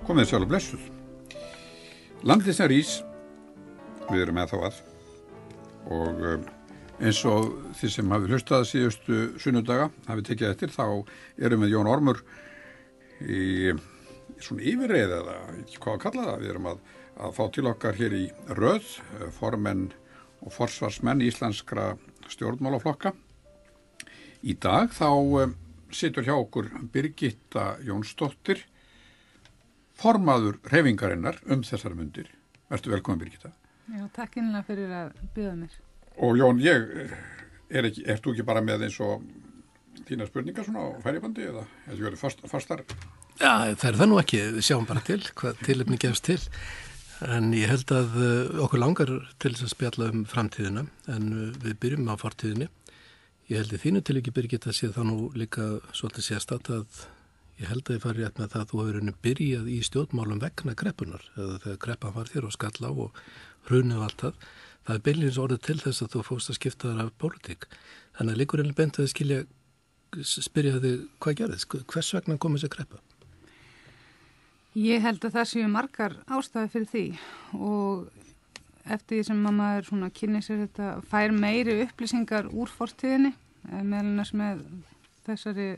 Komið sjálf blessuð. Landið sem rís, við erum með þá að, og eins og þið sem hafið hlustað síðustu sunnudaga, hafið tekið eftir, þá erum við Jón Ormur í svona yfirreið eða ekki hvað að kalla það. Við erum að fá til okkar hér í röð, formenn og forsvarsmenn íslenskra stjórnmálaflokka. Í dag þá situr hjá okkur Birgitta Jónsdóttir, formaður hreyfingarinnar þessar mundir. Vertu velkomin, Birgitta. Já, takk innlega fyrir að bjóða mér. Og Jón, ert þú ekki bara með eins og þína spurningar svona á færibandi eða þú verið fastar? Já, það er það nú ekki. Við sjáum bara til hvað tilefni gefst til. En ég held að okkur langar til þess að spjalla framtíðina, en við byrjum á fortíðinni. Ég held að þínu til ekki, Birgitta, sé það nú líka svolítið sérstætt að ég held að ég fari rétt með það að þú hefur byrjað í stjórnmálum vegna kreppunar, eða þegar kreppan var þér og skall á og hrunið og allt það. Það beinlínis orðið til þess að þú fórst að skipta þar af pólitík. Þannig að liggur einnig beint að spyrja þig hvað gerðist, hvers vegna kom þessi kreppa? Ég held að það séu margar ástæði fyrir því og eftir því sem maður svona kynni sér þetta fær meiri upplýsingar úr fortíðinni, meðal annars með þessari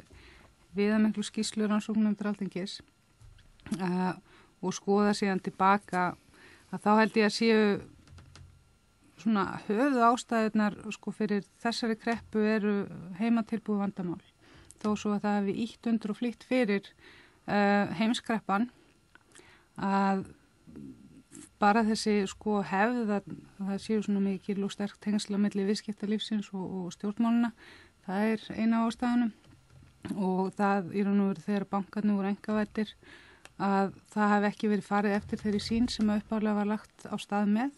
viðamiklu skýrslu rannsóknarnefndar Alþingis og skoða síðan tilbaka að þá held ég að séu svona höfðu ástæðurnar sko fyrir þessari kreppu eru heimatilbúið vandamál þó svo að það hefði ýtt undir og flýtt fyrir heimskreppan að bara þessi sko hefð að það séu svona mikil og sterk tengsla milli viðskiptalífsins og stjórnmáluna, það er eina ástæðunum. Og það í raun og veru þegar bankarnir voru einkavæddir að það hef ekki verið farið eftir þeirri sýn sem upphaflega var lagt á stað með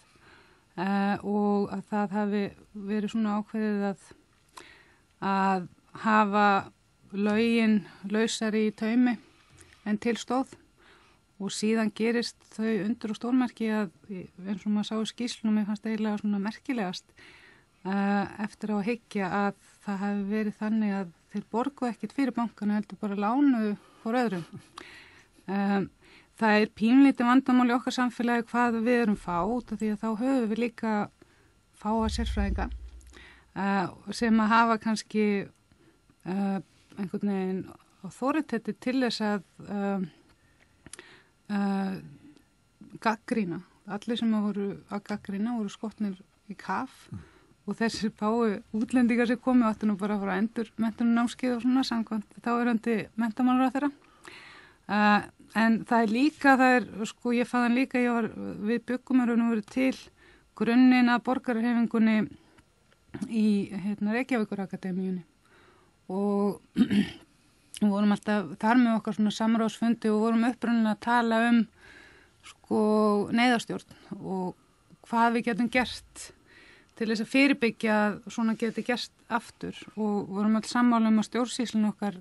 og að það hafi verið svona ákveðið að hafa lögin lausari í taumi en til stóð og síðan gerist þau undur og stórmerki að eins og maður sá í skýrslunum mér fannst eiginlega svona merkilegast eftir á að hyggja að það hafi verið þannig að þeir borgu ekkert fyrir bankana heldur bara lánu fór öðrum. Það er pínlítið vandamál í okkar samfélagi hvað við erum fá út af því að þá höfum við líka fáa sérfræðinga sem að hafa kannski einhvern veginn authority til þess að gagnrýna. Allir sem voru að gagnrýna voru skotnir í kaf og þessir fáu útlendingar sem komu áttu nú bara að fara endur menntunarnámskeið og svona samkvæmt þáverandi menntamálaráðherra. En það er líka, sko ég fann líka, við byggum nú verið til grunninn að borgarhreyfingunni í Reykjavíkurakademíunni og vorum alltaf þar með okkar svona samráðsfundi og vorum upprunalega að tala sko neyðarstjórn og hvað við getum gert til þess að fyrirbyggja að svona geti gerst aftur og vorum öll sammála að stjórnsýslun okkar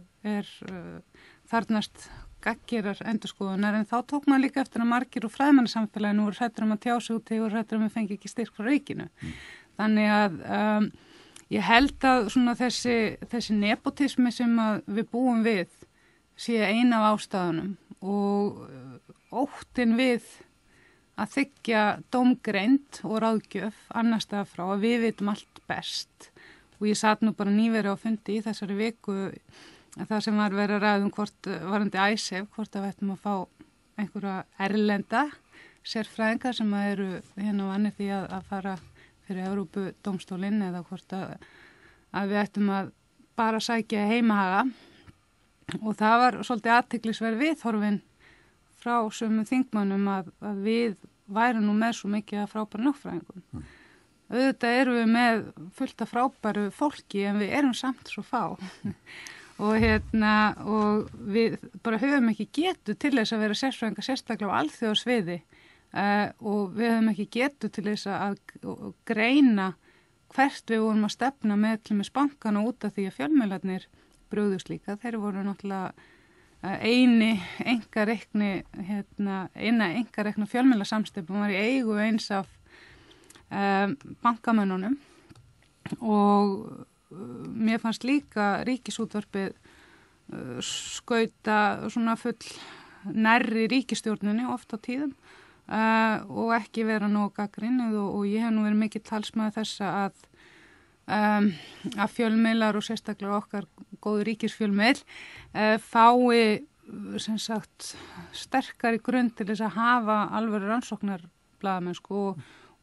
þarnast gagngerar endurskoðunar en þá tók maður líka eftir að margir og fræðmannasamfélaginu voru hræddir að tjá sig út og hræddir að við fengi ekki styrk frá ríkinu. Þannig að ég held að svona þessi nepotismi sem að við búum við sé eina af ástæðunum og óttin við að þykja dómgreind og ráðgjöf annars staðar frá að við vitum allt best og ég sat nú bara nýverið á fundi í þessari viku það sem var verið að ræða hvort varandi ICEF, hvort að við ættum að fá einhverja erlenda sérfræðingar sem eru hérna vanir því að fara fyrir Evrópudómstólinn eða hvort að við ættum að bara sækja heimahaga og það var svolítið athyglisverð viðhorfin frá sömu þingmönnum að við værum nú með svo mikið að frábæra lögfræðingum. Auðvitað erum við með fullt af frábæru fólki en við erum samt svo fá og við bara höfum ekki getu til þess að vera sérfræðingar sérstaklega á alþjóðasviði og við höfum ekki getu til þess að greina hvert við vorum að stefna með til með bankana út af því að fjölmiðlarnir brugðust líka. Þeir voru náttúrulega eina einkarekna fjölmiðlasamsteypum var í eigu eins af bankamönnunum og mér fannst líka Ríkisútvarpið skauta svona full nærri ríkisstjórninni oft á tíðum og ekki vera nóg gagnrýnið og ég hef nú verið mikill talsmaður þessa að fjölmiðlar og sérstaklega okkar góðu ríkisfjölmiðl fái sem sagt sterkari grunn til þess að hafa alveg rannsóknarblaðamennsku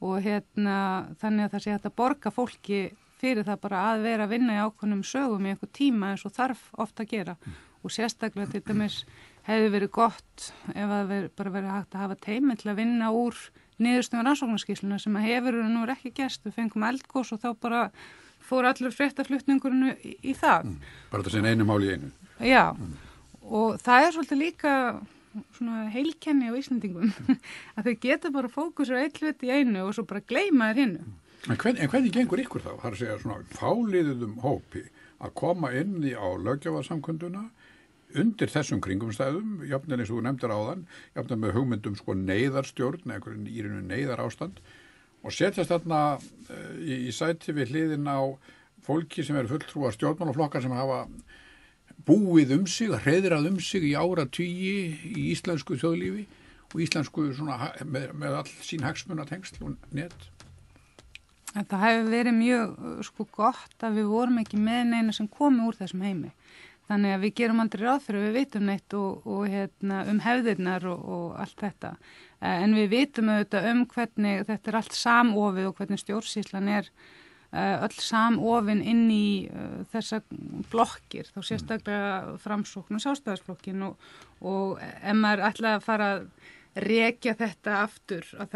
og þannig að það sé hægt að borga fólki fyrir það bara að vera að vinna í ákveðnum sögum í einhver tíma eins og þarf oft að gera og sérstaklega til dæmis hefði verið gott ef að bara verið hægt að hafa teymi til að vinna úr niðurstöðum rannsóknarskýrsluna sem að hefur nú ekki gerst. Við fengum eldgos og þá bara fór allur fréttaflutningurinn í það. Bara það sem einu máli í einu. Já, og það svolítið líka svona heilkenni á Íslendingum að þau geta bara fókusur eitt hlut í einu og svo bara gleyma þér hinnu. En hvernig gengur ykkur þá? Það er að segja svona fáliðuðum hópi að koma inn á löggjafarsamkunduna undir þessum kringumstæðum, jafnvel eins og þú nefndir áðan, jafnvel með hugmyndum sko neyðarstjórn, einhverjum í rauninu neyðar ástand og setjast þarna í sæti við hliðin á fólki sem eru fulltrúar stjórnmálaflokkar sem hafa búið sig, hreiðrað sig í áratugi í íslensku þjóðlífi og íslensku svona með all sín hagsmunatengsl og net. Það hefur verið mjög gott að við vorum ekki með neina sem komi úr þessum heimi. Þannig að við gerum aldrei ráð fyrir að við vitum neitt og hefðirnar og allt þetta. En við vitum auðvitað hvernig þetta er allt samofið og hvernig stjórnsýslan er öll samofin inn í þessa blokkir, þá sérstaklega Framsókn og Sjálfstæðisflokkin og ef maður ætlaði að fara að rekja þetta aftur að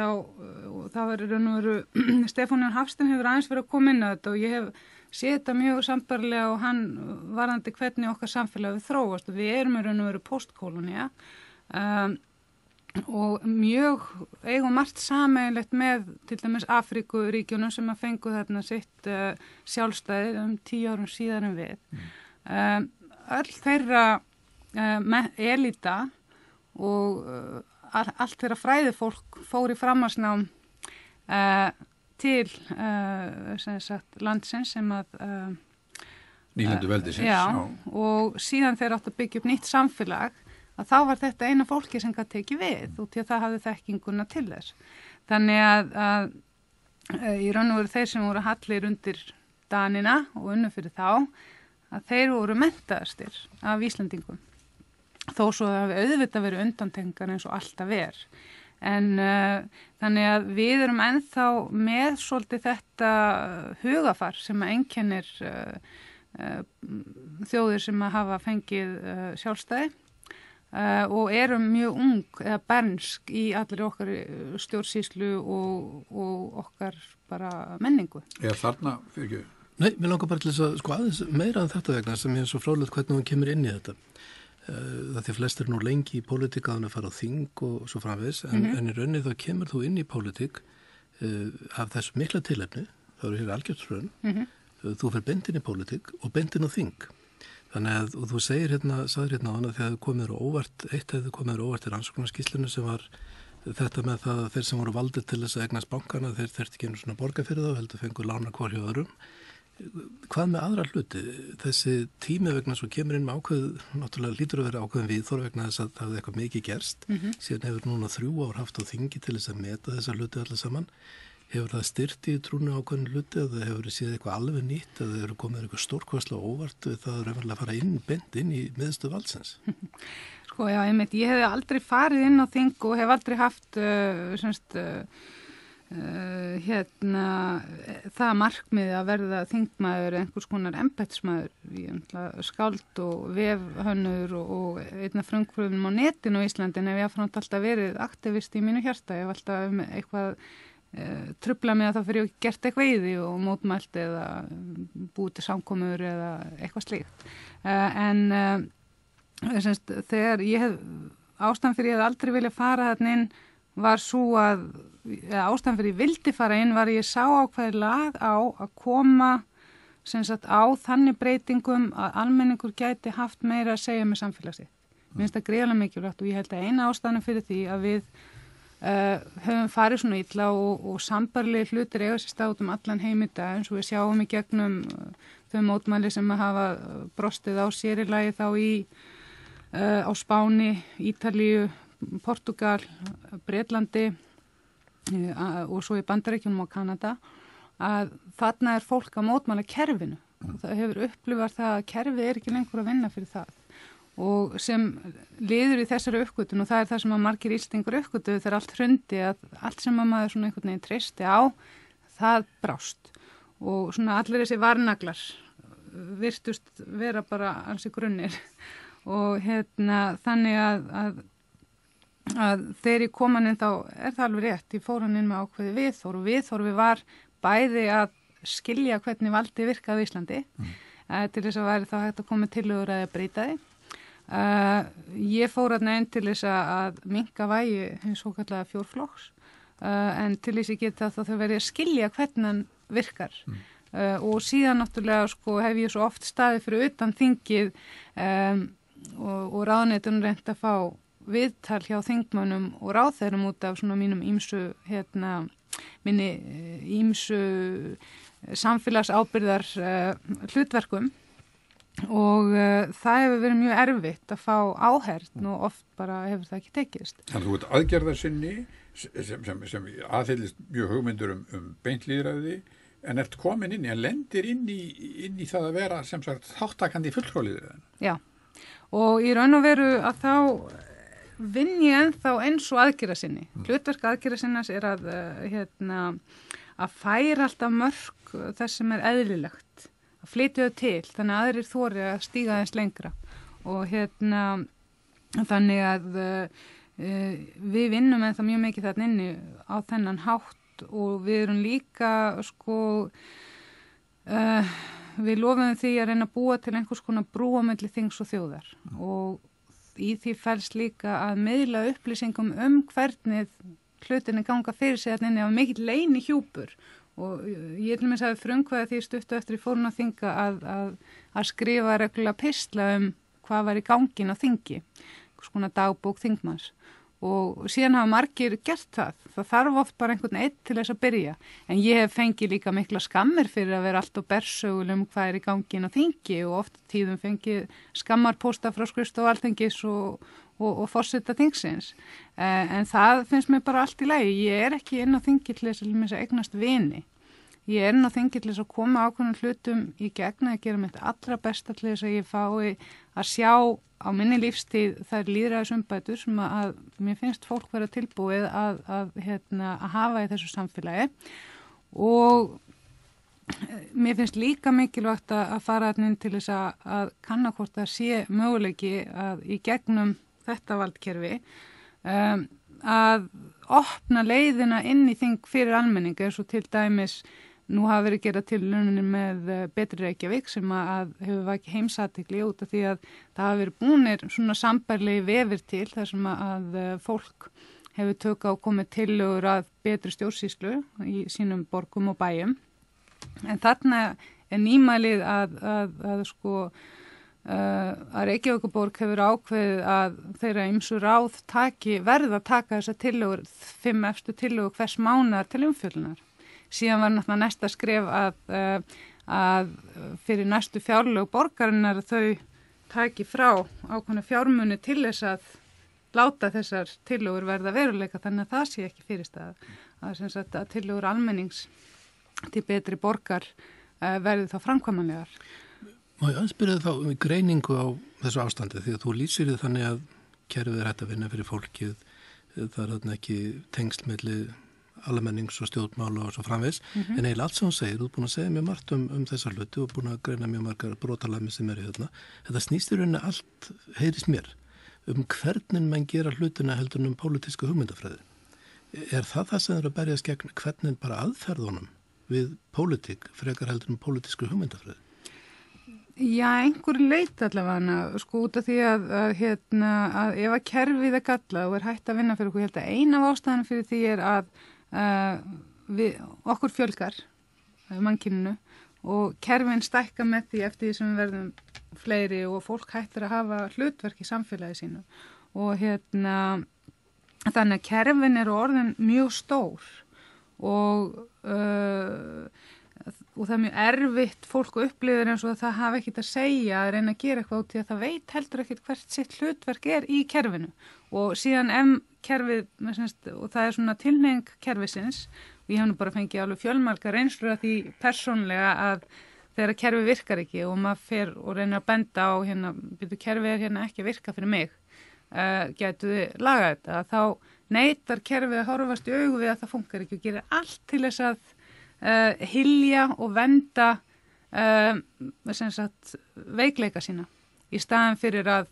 þá er raun og veru Stefán Hafstein hefur aðeins verið að koma inn á þetta og ég hef séð þetta mjög sambarlega og hann varðandi hvernig okkar samfélagi þróast og við erum í raun og veru postkólónía og mjög eigum margt sameiginlegt með til dæmis Afríkuríkjunum sem að fengu þarna sitt sjálfstæði 10 árum síðar en við. Öll þeirra elita og allt þeirra fræðifólk fór í framhaldsnám til sem sagt landsins sem að nýlendu veldisins. Já, og síðan þeir áttu að byggja upp nýtt samfélag að þá var þetta eina fólki sem gæti tekið við og til það hafði þekkinguna til þess. Þannig að í raun og veru þeir sem voru hallir undir Danina og unnu fyrir þá að þeir voru menntaðastir af Íslendingum. Þó svo að það hafi auðvitað verið undantekningar eins og alltaf er. En þannig að við erum ennþá með svolítið þetta hugafar sem að einkennir þjóðir sem að hafa fengið sjálfstæði og erum mjög ung eða bernsk í allir okkar stjórnsýslu og okkar bara menningu. Þarna fyrir ekki? Nei, mér langar bara til þess að aðeins meira en þetta vegna sem ég er svo frálegt hvernig hún kemur inn í þetta. Það því flestir nú lengi í pólitík að hann að fara á þing og svo framvegis en í rauninni þá kemur þú inn í pólitík af þessu mikla tilefni, þá eru hér algjörðsröðun, þú fer bendin í pólitík og bendin á þing. Þannig að og þú sagðir hérna á hana þegar þið komið óvart, eitt hefði komið óvart í rannsóknarskýrslunni sem var þetta með það að þeir sem voru valdir til þess að eignast bankana þeir þurfti ekki einu svona borga fyrir þá, heldur fengur lána hvor hjá öðrum. Hvað með aðra hluti? Þessi tími vegna svo kemur inn með ákveð, náttúrulega lítur að vera ákveðin viðþorf vegna þess að það hefði eitthvað mikið gerst. Síðan hefur núna 3 ár haft á þingi til þess að meta þessa hluti allir saman. Hefur það styrkt í trúnu ákveðin hluti eða hefur það séð eitthvað alveg nýtt eða hefur komið eitthvað stórkvæslega óvart við það er raunverulega að fara bent inn í miðstöð valdsins? Sko já, ég hef aldrei farið inn á þing og hef aldrei haft það markmiði að verða þingmaður einhvers konar embættismaður skáld og vefhönnur og einna frumkvöðum á netinu á Íslandi en ef ég haf alltaf verið aktivist í mínu hjarta, ég hef alltaf eitthvað trufla mig að það fyrir ekki gert eitthvað í því og mótmælt eða búið til samkomur eða eitthvað slíkt þegar ég hef ástæðan fyrir ég hef aldrei viljað fara þarna inn var svo að ástæðan fyrir ég vildi fara inn var ég sá ákveðið lag á að koma á þannig breytingum að almenningur gæti haft meira að segja með samfélagsitt. Mér finnst það gríðarlega mikilvægt og ég held að eina ástæðan fyrir því að við höfum farið svona illa og sambarlegi hlutir eiga sér stað út allan heim í dag eins og við sjáum í gegnum þau mótmæli sem að hafa brostið á sér í lagi þá í á Spáni, Ítalíu, Portugal, Bretlandi og svo í Bandaríkjunum og Kanada, að þarna fólk að mótmæla kerfinu. Það hefur upplifað það að kerfið ekki lengur að vinna fyrir það. Og sem liður í þessari uppgötun, og það það sem að margir Íslendingar uppgötuðu þegar allt hrundi, að allt sem að maður svona einhvern veginn treysti á, það brást. Og svona allir þessi varnaglar virtust vera bara alls í grunnir. Og þannig að þegar ég kom hann inn þá það alveg rétt. Ég fór hann inn með ákveði viðhorf, og viðhorfi var bæði að skilja hvernig valdi virkaði á Íslandi, til þess að væri þá hægt að koma tillögur að breyta því. Ég fór hann inn til þess að minnka vægi hins svokallaða fjórflokks, en til þess að geta þá þau verið að skilja hvernig hann virkar. Og síðan náttúrulega hef ég svo oft staðið fyrir utan þingið og ráðuneytun reynt að fá viðtal hjá þingmönnum og ráðherrum út af svona mínum minni ýmsu samfélagsábyrgðar hlutverkum, og það hefur verið mjög erfitt að fá áheyrn og oft bara hefur það ekki tekist. Þannig að þú ert aðgerðarsinni sem aðhyllist mjög hugmyndur beint lýðræði, en ert komin inn í, en lendir inn í það að vera sem sagt þáttakandi í fulltrúalýðræðinu. Já, og í raun og veru að þá vinn ég ennþá eins og aðgerðarsinni. Hlutverk aðgerðarsinnas að færa alltaf mörk þess sem eðlilegt, að flytja þau til, þannig að aðrir þori að stíga þess lengra. Og þannig að við vinnum ennþá mjög mikið þarna inni á þennan hátt, og við erum líka við lofum því að reyna að búa til einhvers konar brú á milli þings og þjóðar, og í því felst líka að miðla upplýsingum hvernig hlutinni ganga fyrir sig þarna inni af mikill leyni hjúpur. Og ég til dæmis hafi frumkvæði því stuttu eftir í fórun á þinga að skrifa reglulega pistla hvað var í gangin á þingi, svona dagbók þingmanns. Og síðan hafa margir gert það. Það þarf oft bara einhvern einn til þess að byrja. En ég hef fengið líka mikla skammir fyrir að vera alltaf bersögul hvað er í gangin á þingi, og oft tíðum fengið skammarpósta frá skrifstofu Alþingis og forseta þingsins. En það finnst mér bara allt í lagi. Ég er ekki inn á þingi til þess að eignast vini. Ég er inn á þingi til þess að koma ákveðnum hlutum í gegn, að gera mitt allra besta til þess að ég fái að sjá á minni lífstíð þær lýðræðisumbætur sem að mér finnst fólk vera tilbúið að hafa í þessu samfélagi. Og mér finnst líka mikilvægt að fara inn til þess að kanna hvort það sé möguleiki að í gegnum þetta valdkerfi að opna leiðina inn í þing fyrir almenninga, eins og til dæmis nú hafa verið gerað tilraunir með Betri Reykjavík sem að hefur vakið heimsathygli út af því að það hafa verið búnir svona sambærlegi vefir til þar sem að fólk hefur tökað og komið tillögur að betri stjórnsýslu í sínum borgum og bæjum. En þarna nýmælið að Reykjavíkurborg hefur ákveðið að þeirra ýmsu ráð verða að taka þessa tillögur, 5 efstu tillögur hvers mánaðar til umfjöllunar. Síðan var náttúrulega næsta skref að fyrir næstu fjárlög borgarinnar þau taki frá ákveðna fjármuni til þess að láta þessar tillögur verða veruleika, þannig að það sé ekki fyrirstaða. Að tillögur almennings til betri borgar verði þá framkvæmanlegar. Má ég anspyrja þá greiningu á þessu ástandi, því að þú lýsir þið þannig að kerfið hægt að vinna fyrir fólkið, það þarna ekki tengsl milli almennings og stjórnmála og svo framvegs, en eiginlega allt sem hún segir, þú er búin að segja mjög margt þessar hluti og búin að greina mjög margar brotalæmi sem eru hérna. Þetta snýst í rauninni allt, heyrist mér, hvernig menn gera hlutina heldur pólitíska hugmyndafræði. Er það sem er að berjast gegn hvernig bara aðferðunum við pólitík frekar heldur pólitísku hugmyndafræði? Já, einhver leit allavega út af því að ef að kerfið gallað og hægt að vinna fyrir okkur, ég held að eina af ástæðan fyrir því er að okkur fjölgar mannkyninu og kerfin stækka með því eftir því sem við verðum fleiri og fólk hættir að hafa hlutverk í samfélagi sínu. Og þannig að kerfin eru orðin mjög stór og og það er mjög erfitt fólk upplifir eins og að það hafi ekkert að segja að reyna að gera eitthvað út í að það veit heldur ekkert hvert sitt hlutverk í kerfinu og síðan kerfið, og það er svona tilhneiging kerfisins og ég hef nú bara fengið alveg fjölmarga reynslur að því persónlega að þegar kerfið virkar ekki og maður fer og reynir að benda á kerfið ekki að virka fyrir mig, getur þið lagað þetta, þá neitar kerfið að horfast í augu við að það funkar ekki og gerir allt til þess að hylja og venda veikleika sína í staðan fyrir að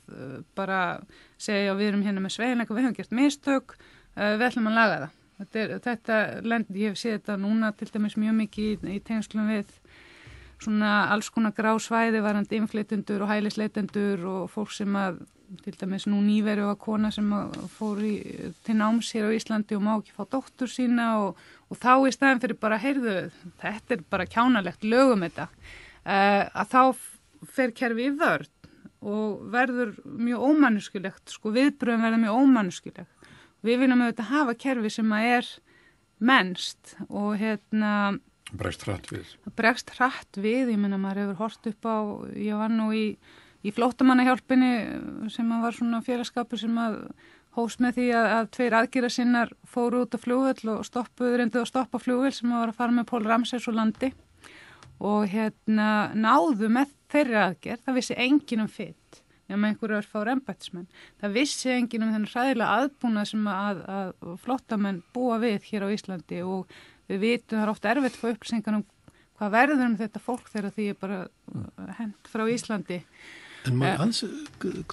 bara segja við erum með sveigjanleika, við höfum gert mistök, við ætlum að laga það. Ég hef séð þetta núna til dæmis mjög mikið í tengslum við svona alls konar grásvæði varandi innflytjendur og hælisleitendur og fólk sem að til dæmis nú nýveru var kona sem fór til náms hér á Íslandi og má ekki fá dóttur sína og þá í staðin fyrir bara heyrðu, þetta bara kjánalegt lögum þetta, að þá fer kerfi í vörn og verður mjög ómanneskjulegt, viðbröðum verður mjög ómanneskjulegt. Við viljum auðvitað hafa kerfi sem er mennst og bregst hratt við. Bregst hratt við, ég meina maður hefur hort upp á, ég var nú í flóttamannahjálpinni sem var svona félagskapur sem að hófst með því að 2 aðgerðarsinnar fóru út á flugvöll og reyndu að stoppa flugvöll sem var að fara með Pól Ramsés úr landi og náðu með þeirri aðgerð, það vissi enginn fit nema einhverju örfáir embættismenn. Það vissi enginn þennan hræðilega aðbúnað sem að flóttamenn búa við hér á Íslandi og við vitum það er oft erfitt að fá upplýsingar hvað verður þetta fólk þegar því er bara hent frá Íslandi. En maður hans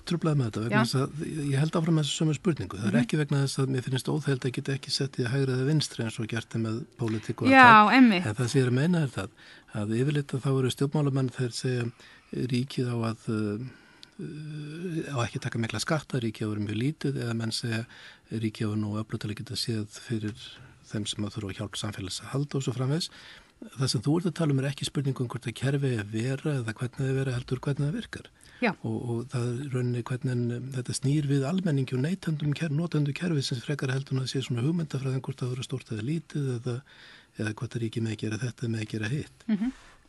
truflaði með þetta vegna þess að ég held áfram með þessu sömu spurningu. Það er ekki vegna þess að mér finnst óþægilt að geta ekki settið hægri eða vinstri eins og gert með pólitík og allt. Já, einmitt. En það sem ég er að meina er það að yfirleitt að þá eru stjórnmálamenn þegar segja ríkið á ekki taka mikla skatta, ríkið á að vera mjög lítið eða menn segja ríkið á nú öflutilega geta séð fyrir þeim sem að þurfa að hjálpa samfélags að halda og svo framvegis. Það sem þú ert að tala er ekki spurningum hvort að kerfi er vera eða hvernig það vera heldur hvernig það virkar. Og það er rauninni hvernig þetta snýr við almenningi og notendur kerfi sem frekar heldur að sé svona hugmyndafræðin hvort það vera stórt eða lítið eða hvort það ríki með að gera þetta með að gera hitt.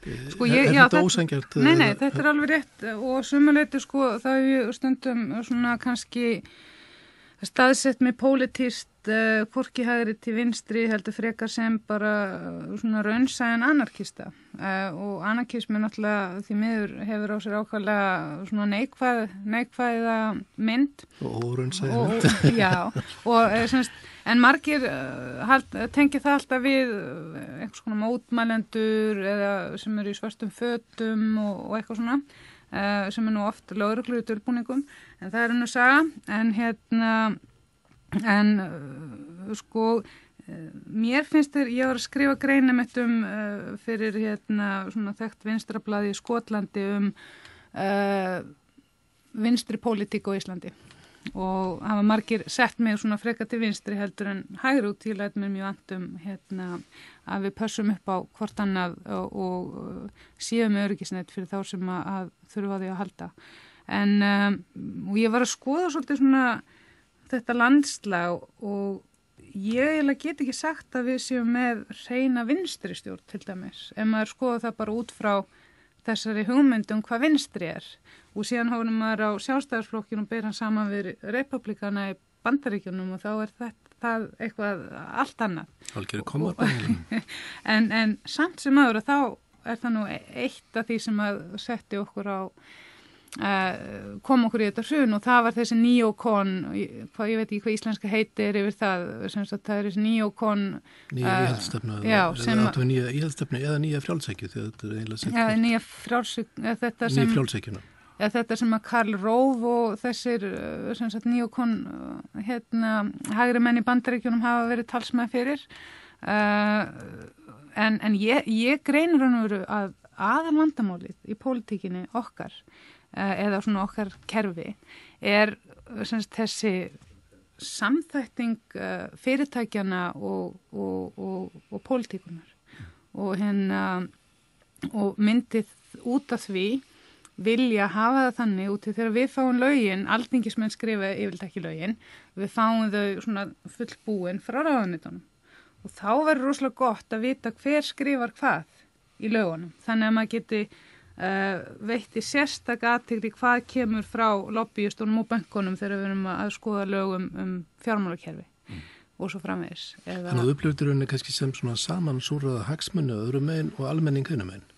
Er þetta ósangjart? Nei, þetta er alveg rétt og sumuleyti það er stundum svona kannski staðsett með pólitískt hvorki hægri til vinstri heldur frekar sem bara svona raunsæjan anarkista og anarkismi náttúrulega því miður hefur á sér ákvæðlega svona neikvæða mynd og raunsæja mynd og en margir tengi það alltaf við einhvers konar mótmælendur eða sem eru í svörstum fötum og eitthvað svona sem er nú oft lögreglu í dulbúningum en það er hennu saga mér finnst ég var að skrifa greina mitt fyrir svona þekkt vinstrablaði í Skotlandi vinstri pólitík á Íslandi og hafa margir sett mig svona frekar til vinstri heldur en hægri út til að mér mjög andum að við pössum upp á hvort annað og séum öryggisnet fyrir þá sem að þurfa því að halda og ég var að skoða svolítið svona þetta landslag og ég get ekki sagt að við séum með hreina vinstri stjórn til dæmis ef maður skoða það bara út frá þessari hugmyndum hvað vinstri er og síðan hóðum maður á sjálfstæðarsflokkinu og ber hann saman við republikana í Bandaríkjunum og þá er það eitthvað allt annað. Algjörðu komarbæðin. En samt sem aður að þá er það nú eitt af því sem að setti okkur á kom okkur í þetta hrun og það var þessi neokon, ég veit ekki hvað íslenska heitir yfir það, sem sagt það er þessi neokon nýja íhaldstefnu nýja íhaldstefnu eða nýja frjálsækju þetta er eiginlega nýja frjálsækjuna þetta sem að Karl Rove og þessir sem sagt neokon hægri menn í Bandaríkjunum hafa verið talsmenn fyrir en ég greinir hann veru að aðalvandamálið í pólitíkinni okkar eða svona okkar kerfi er þessi samþætting fyrirtækjana og pólitíkunar og myndið út af því vilja hafa það þannig út til þegar við fáum lögin, alþingismenn skrifa yfirleitt ekki lögin, við fáum þau svona fullbúin frá ráðuneytunum og þá verður rosalega gott að vita hver skrifar hvað í lögunum. Þannig að maður geti veitti sérstaka athygli hvað kemur frá lobbyistunum og bönkunum þegar við erum að skoða lögum fjármálakerfi og svo framvegis. Þannig að upplifir henni kannski sem svona samansúrraða hagsmunni öðrum megin og almenning hinum megin?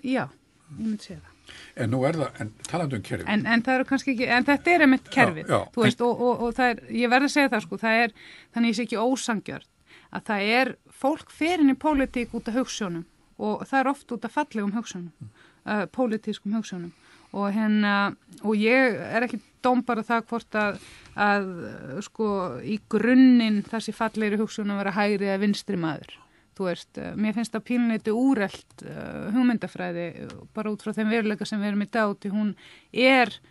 Já, ég myndi segja það. En nú það, en talandi kerfi. En það eru kannski ekki, en þetta einmitt kerfið, þú veist, og það ég verð að segja það sko, það þannig ég sé ekki ósangjörn, að það fólk fer inn í pólitík út af hugsjónum og það oft út af fallegum hugsjónum. Pólitískum hugsunum og ég ekki dóm bara það hvort að sko í grunninn þessi fallegri hugsun að vera hægri eða vinstri maður. Þú veist, mér finnst það pínleiti úrelt hugmyndafræði bara út frá þeim veruleika sem við erum í dag því hún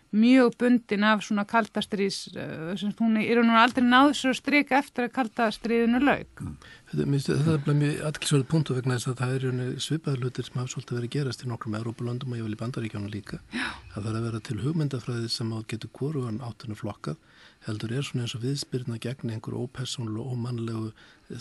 mjög bundin af svona kaldastrís hún hún aldrei náð svo strika eftir að kaldastríðinu lauk. Það mjög athyglisverður punktur vegna þess að það svipaðir hlutir sem hafa svolítið verið gerast í nokkrum Evrópulöndum og ég vil í Bandaríkjánum líka. Það þarf að vera til hugmyndafræði sem getur hvorugan áttunni flokkað heldur svona eins og viðspyrna gegn einhverju ópersónulegu og ómannlegu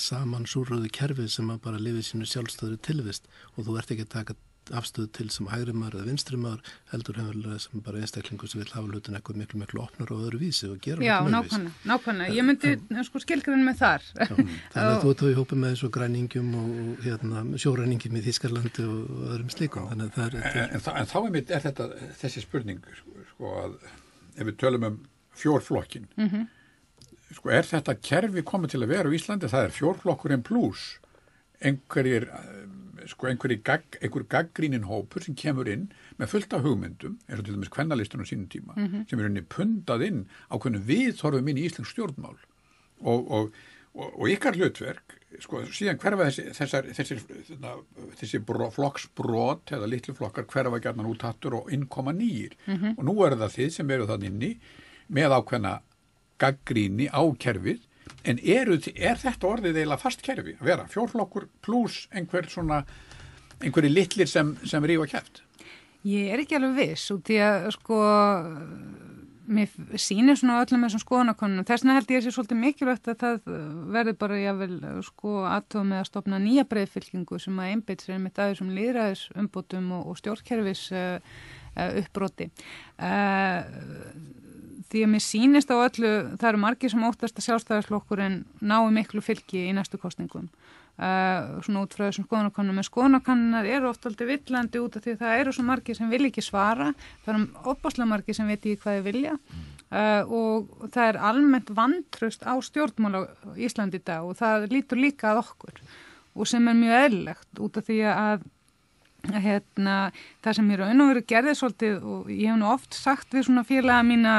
samansúrröðu kerfi sem bara lifið sínu sjálfstæðri tilvist og þú ert ekki að taka afstöðu til sem hægri maður eða vinstri maður heldur hefur sem bara einstaklingur sem vil hafa hlutin eitthvað miklu opnar og öðru vísi og gera nákvæmlega. Ég myndi skilgreina með þar. Já, þannig að þú tói hópið með þessu græningum og sjóræningum í Þýskalandi og öðrum slíkum. En þá þetta þessi spurning sko að ef við tölum fjórflokkin sko þetta kerfi komið til að vera á Íslandi, það fjórflokkurinn pluss einhver gaggrínin hópur sem kemur inn með fullt af hugmyndum, eins og til dæmis kvennalistan á sínum tíma, sem henni pundað inn á hvernig við þorfum inn í íslensk stjórnmál og ykkar hlutverk, sko, síðan hverfa þessi flokksbrot eða litlu flokkar hverfa gjarnan út hattur og innkoma nýjir og nú það þið sem eru þann inni með ákveðna gaggríni á kerfið. En þetta orðið eiginlega fast kerfi að vera fjórflokkur pluss einhverju litlir sem rífa kæft? Ég ekki alveg viss út í að sko mér sýnir svona öllum þessum skoðanakönnunum. Þess vegna held ég sé svolítið mikilvægt að það verði bara jável sko aðtöfu með að stofna nýja breiðfylkingu sem að einbeitt sér með þessum lýðræðisumbótum og stjórnkerfis uppbroti. Því að mér sýnist á öllu, það eru margir sem óttast að sjálfstæðisflokkurinn nái miklu fylgi í næstu kosningum. Svona út frá þessum skoðanakönnunum. En skoðanakannunar eru oft aldrei villandi út af því að það eru svo margir sem vilja ekki svara. Það eru opaslega margir sem veit ekki hvað þeir vilja. Og það almennt vantraust á stjórnmál á Íslandi í dag og það lítur líka að okkur. Og sem mjög eðlilegt út af því að það sem ég raun og veru gerði svolítið og ég hef nú oft sagt við svona félaga mína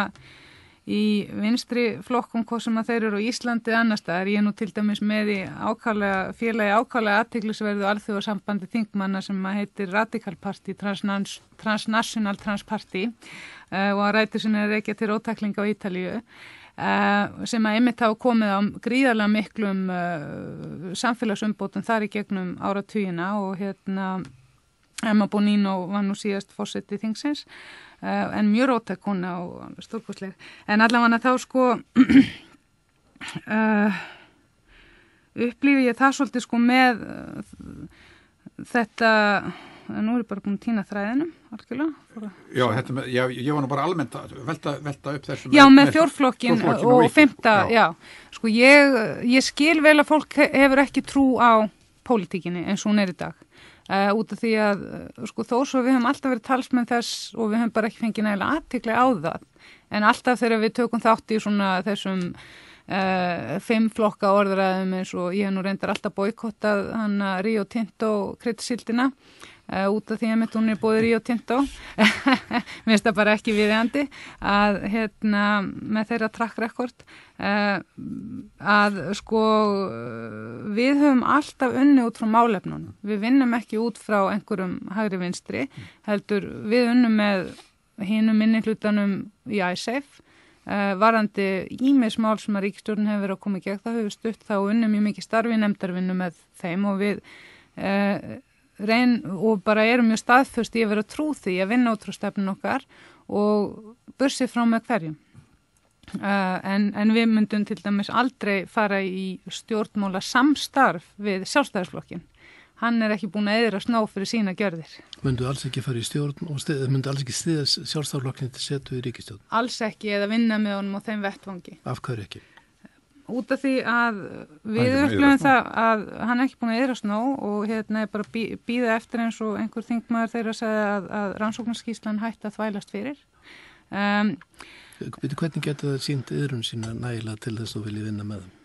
í vinstri flokkum hvað sem að þeir eru á Íslandi annars staðar. Ég nú til dæmis með í félagi ákaflega athyglisverðu alþjóðasambandi þingmanna sem heitir Radical Party, Transnational Transparty og að rætur sinni rekja til róttæklinga á Ítalíu sem að einmitt hafa komið á gríðarlega miklum samfélagsumbótum þar í gegnum áratugina og Emma Bonino var nú síðast forseti þingsins en mjög róttæk kona og stórkostleg. En allavega þá sko upplifi ég það svolítið sko með þetta, nú ég bara búin að týna þræðinum, algjörlega. Já, ég var nú bara almennt að velta upp þessu. Já, með fjórflokkin og fymta, já. Sko ég skil vel að fólk hefur ekki trú á pólitíkinni eins og hún í dag. Út af því að sko þó svo við höfum alltaf verið talsmenn þess og við höfum bara ekki fengið nægilega athygli á það en alltaf þegar við tökum þátt í svona þessum 5 flokka orðræðum eins og ég hef nú reyndar alltaf boykottað Rio Tinto kryddisíldina út af því að hún búið Rio Tinto mér finnst það bara ekki viðeigandi að með þeirra track record að sko við höfum alltaf unni út frá málefnunum. Við vinnum ekki út frá einhverjum hægri vinstri heldur við unnum með hinum minnihlutanum í ISAF varandi ýmis mál sem að ríkisstjórnin hefur verið að koma í gegn, það hefur stutt þá unnum mjög mikið starfi nefndarvinnu með þeim og við og bara erum mjög staðföst í að vera trú því að vinna út frá stefnun okkar og bursið frá með hverjum. En við myndum til dæmis aldrei fara í stjórnmála samstarf við sjálfstæðisflokkin. hann er ekki búin að eyðra snó fyrir sína gjörðir. Myndu alls ekki fara í stjórn og myndu alls ekki stiða sjálfstæðisflokkinn til setu í ríkisstjórn? Alls ekki, eða vinna með honum á þeim vettvangi. Af hverju ekki? Út af því að við upplifum það að hann er ekki búin að eyðra snó og er bara bíða eftir eins og einhver þingmaður þeirra sagði að rannsóknarskýrslan hætti að þvælast fyrir. Hvernig getur það sýnt yðrun sína nægilega til þess að þú vilji vinna með þeim?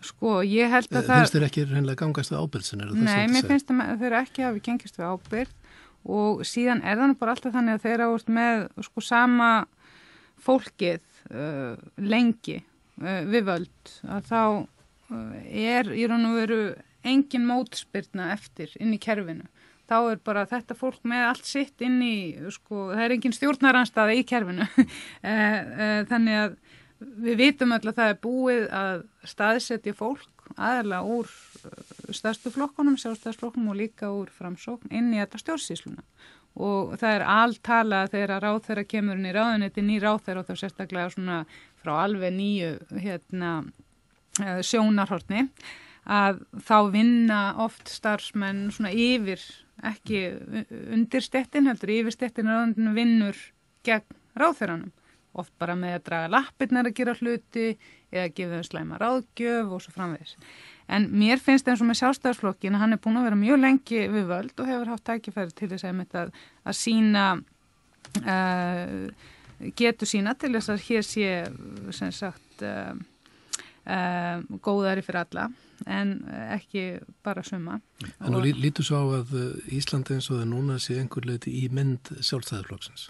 Sko, ég held að það... Finnst þér ekki hreinlega gangast við ábyrgð? Nei, mér finnst þeir ekki hafi gengist við ábyrgð og síðan er það bara alltaf þannig að þeir ást með sko sama fólkið lengi við völd að þá er í raun og veru engin mótspyrna eftir inn í kerfinu. Þá er bara þetta fólk með allt sitt inn í, sko, það er engin stjórnaranstaða í kerfinu. Þannig að við vitum öll að það er búið að staðsetja fólk aðalega úr stærstu flokkunum, sjálfstæðisflokkunum og líka úr Framsókn inn í þetta stjórnsýsluna. Og það er alltala þegar ráðherra kemur inn í ráðuneyti, ný ráðherra og þá sérstaklega svona frá alveg nýju sjónarhorni að þá vinna oft starfsmenn svona yfir, ekki undir stettin heldur, yfir stettin ráðunetinu vinnur gegn ráðherranum. Oft bara með að draga lappirnar að gera hluti eða gefa þeim slæma ráðgjöf og svo framvegis. En mér finnst eins og með sjálfstæðisflokkin að hann er búin að vera mjög lengi við völd og hefur haft tækifæri til þess að sína getur sína til þess að hér sé sem sagt góðari fyrir alla en ekki bara summa. En þú lítur svo á að Íslandi eins og það núna sé einhver leiti í mynd sjálfstæðisflokksins?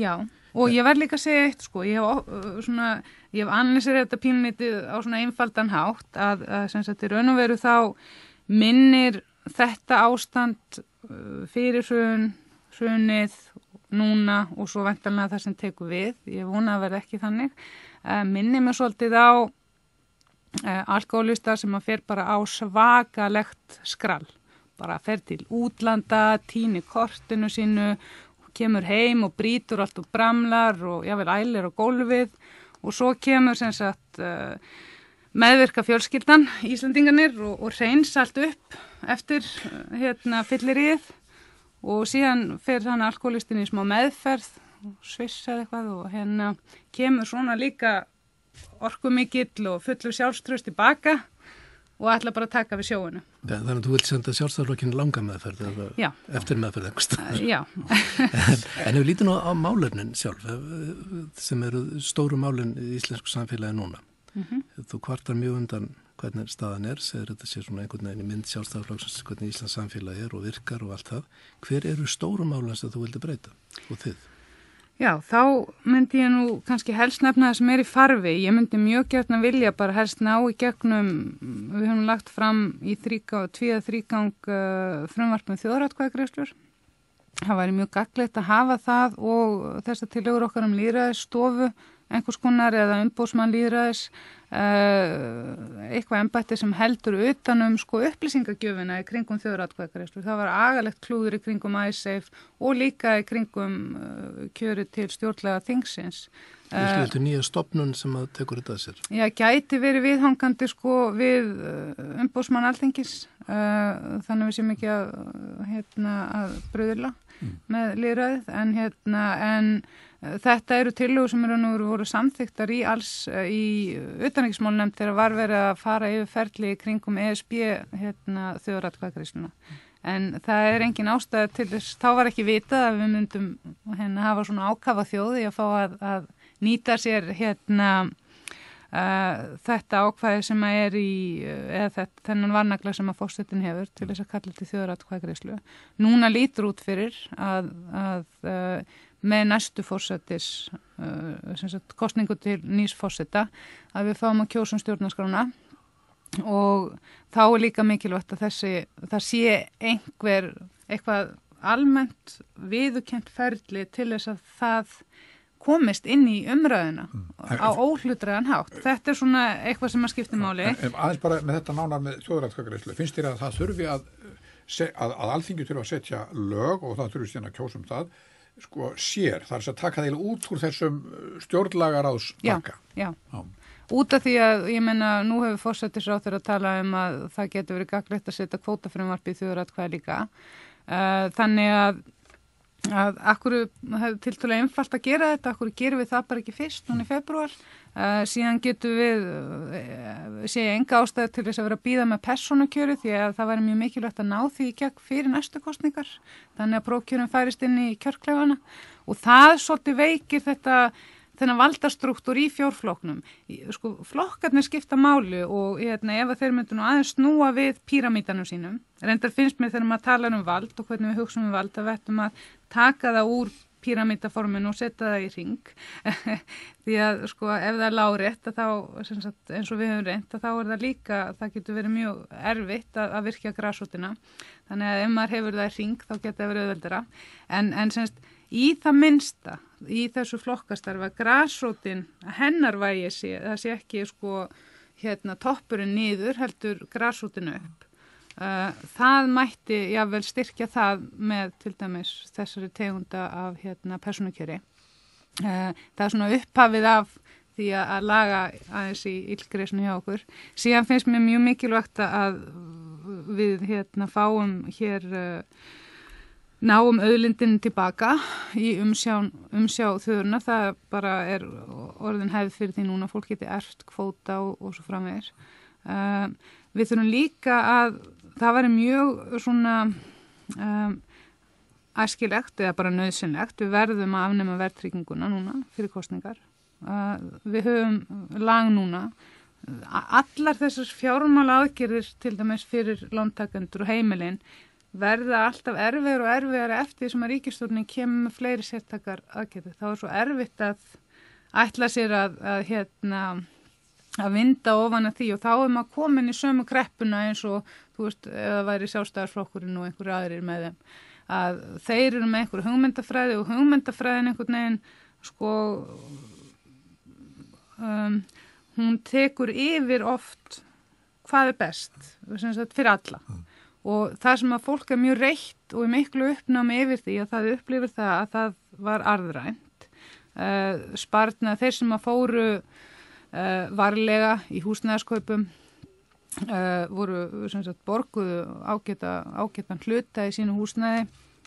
Já, og ég verð líka að segja eitt sko, ég hef analysert þetta pínlítið á svona einfaldan hátt að sem sagt í raun og veru þá minnir þetta ástand fyrir hrunið núna og svo væntanlega það sem tekur við, ég vona að verða ekki þannig, minnir mér svolítið á alkoholista sem að fer bara á svakalegt skrall, bara fer til útlanda, týnir kortinu sínu, kemur heim og brýtur allt og bramlar og jável ælir á gólfið og svo kemur sem sagt meðvirka fjölskyldan, Íslandingarnir og hreins allt upp eftir fylliríð og síðan fer hann alkoholistin í smá meðferð og sviss eða eitthvað og kemur svona líka orkumikill og fullur sjálfstraust tilbaka og ætla bara að taka við sjóinu. Ja, þannig að þú vilt senda sjálfstæðisflokkinn langa meðferð eða eftir meðferð einhverstað. Já. En ef við lítum á málefnin sjálf, sem eru stóru málin í íslensku samfélagi núna, þú kvartar mjög undan hvernig staðan er, segir þetta sé svona einhvern veginn í mynd sjálfstæðisflokksins, hvernig Íslands samfélagi er og virkar og allt það. Hver eru stóru málin sem þú vildi breyta og þið? Já, þá myndi ég nú kannski helst nefna það sem er í farfi. Ég myndi mjög gjarnan vilja bara helst ná í gegnum, við höfum lagt fram í þrígang frumvarp með þjóðaratkvæðagreiðslur. Það væri mjög gagnlegt að hafa það og þess að tillögur okkar lýðræðisstofu, einhvers konar eða umboðsmann lýðræðis, eitthvað embætti sem heldur utan sko upplýsingagjöfina í kringum þjóðaratkvæðagreiðslur. Það var agalegt klúður í kringum iSafe og líka í kringum kjöri til stjórnlega þingsins. Þetta nýja stofnun sem að tekur þetta að sér? Já, gæti verið viðhangandi sko við umboðsmann Alþingis, þannig við séum ekki að bröðla með lýðræðið, en þetta eru tillögur sem voru samþykktar í utanríkismálanefnd þegar var verið að fara yfir ferli í kringum ESB þjóðaratkvæðagreiðsluna. En það er engin ástæða til þess, þá var ekki vitað að við myndum hafa svona ákafa þjóð í að fá að nýta sér þetta ákvæði sem er þennan varnagla sem að forsetinn hefur til þess að kalla til þjóðaratkvæðagreiðslu. Núna lítur út fyrir að með næstu forsetis kosningu til nýs forseta að við fáum að kjósa stjórnarskrána og þá er líka mikilvægt að það sé eitthvað almennt viðurkennt ferli til þess að það komist inn í umræðuna á óhlutræðan hátt. Þetta er svona eitthvað sem að skipta máli. Aðeins bara með þetta nánar með þjóðaratkvæðagreiðslu, finnst þér að það þurfi að Alþingi þurfi að setja lög og það þurfi síðan að kjósa það sko sér, þar að taka þeir út úr þessum stjórnlagaráðspakka. Já. út af því að, ég meina, nú hefur forsætisráðherra að tala að það getur verið gagnlegt að setja kvótafrumvarp í þjóðaratkvæði líka. Þannig að akkur hefur tiltölulega einfalt að gera þetta, akkur gerum við það bara ekki fyrst, núna í febrúar. Síðan getum við, sé enga ástæðu til þess að vera að bíða með persónukjöru því að það væri mjög mikilvægt að ná því í gegn fyrir næstu kosningar. Þannig að prófkjörun færist inn í kjörklefana og það svolítið veikir þennan valdastruktúr í fjórflokknum. Sko, flokkarnir skipta máli og ef að þeir myndu nú aðeins snúa við píramítanum sínum, reyndar finnst mér þegar maður talar vald og hvernig við hugsaum vald að vettum að taka það úr píramítaforminu og setja það í hring. Því að sko, ef það er lárétt þá, eins og við höfum reynt, þá er það líka, það getur verið mjög erfitt að virkja grasrótina. Þannig að ef maður hefur það í hring þá getur það verið auðveldara. En í það minnsta, í þessu flokkastarfi að grasrótin, hennar vægi það sé ekki sko, toppurinn niður, heldur grasrótinu upp. Það mætti jável styrkja það með til dæmis þessari tegunda af persónukjöri. Það er svona upphafið af því að laga aðeins í illgresinu hjá okkur. Síðan finnst mér mjög mikilvægt að við fáum hér náum auðlindin tilbaka í umsjá þjóðurna. Það bara er orðin hefð fyrir því núna, fólk geti erft kvóta og svo framvegis. Við þurfum líka að það væri mjög svona æskilegt eða bara nauðsynlegt. Við verðum að afnema verðtrygginguna núna fyrir kosningar. Við höfum lag núna. Allar þessar fjármála aðgerðir til dæmis fyrir lántakendur og heimilin verða alltaf erfiðar og erfiðar eftir því sem að ríkisstjórnin kemur með fleiri sérttakar aðgerðir. Það er svo erfitt að ætla sér að vinda ofan að því og þá er maður komin í sömu kreppuna eins og, þú veist, ef það væri Sjálfstæðisflokkurinn og einhverju aðrir með þeim, að þeir eru með einhverju hugmyndafræði og hugmyndafræðin einhvern veginn, sko, hún tekur yfir oft hvað er best, fyrir alla. Og það sem að fólk er mjög reitt og er miklu uppnámi yfir því að það upplifir það að það var arðrænt. Sparnað þeir sem að fóru varlega í húsnæðiskaupum voru borguðu ágætan hluta í sínu húsnæði